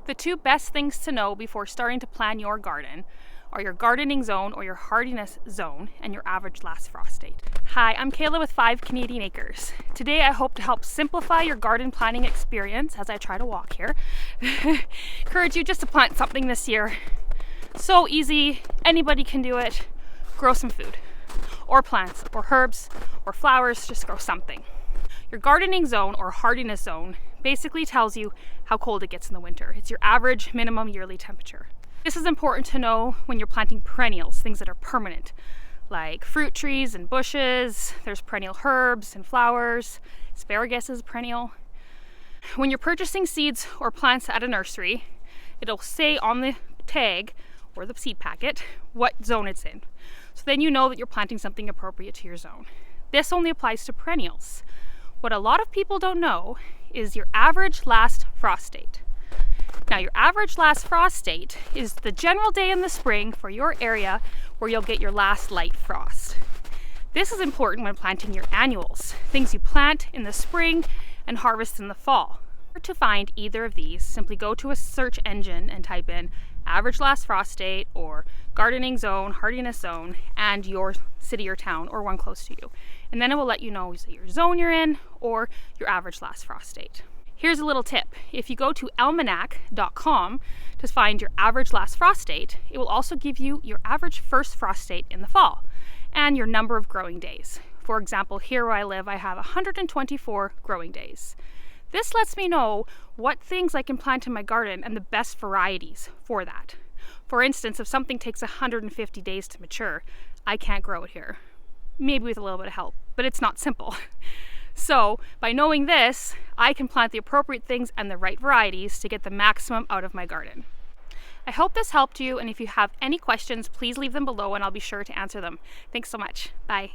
The two best things to know before starting to plan your garden are your gardening zone or your hardiness zone and your average last frost date. Hi, I'm Kayla with 5 Canadian Acres. Today I hope to help simplify your garden planning experience as I try to walk here. Encourage you just to plant something this year. So easy, anybody can do it. Grow some food, or plants, or herbs, or flowers, just grow something. Your gardening zone or hardiness zone basically tells you how cold it gets in the winter. It's your average minimum yearly temperature. This is important to know when you're planting perennials, things that are permanent, like fruit trees and bushes. There's perennial herbs and flowers. Asparagus is perennial. When you're purchasing seeds or plants at a nursery, it'll say on the tag or the seed packet what zone it's in. So then you know that you're planting something appropriate to your zone. This only applies to perennials. What a lot of people don't know is your average last frost date. Now, your average last frost date is the general day in the spring for your area where you'll get your last light frost. This is important when planting your annuals, things you plant in the spring and harvest in the fall. To find either of these, simply go to a search engine and type in average last frost date or gardening zone, hardiness zone, and your city or town or one close to you. And then it will let you know your zone you're in or your average last frost date. Here's a little tip. If you go to almanac.com to find your average last frost date, it will also give you your average first frost date in the fall and your number of growing days. For example, here where I live, I have 124 growing days. This lets me know what things I can plant in my garden and the best varieties for that. For instance, if something takes 150 days to mature, I can't grow it here. Maybe with a little bit of help, but it's not simple. So by knowing this, I can plant the appropriate things and the right varieties to get the maximum out of my garden. I hope this helped you, and if you have any questions, please leave them below and I'll be sure to answer them. Thanks so much. Bye.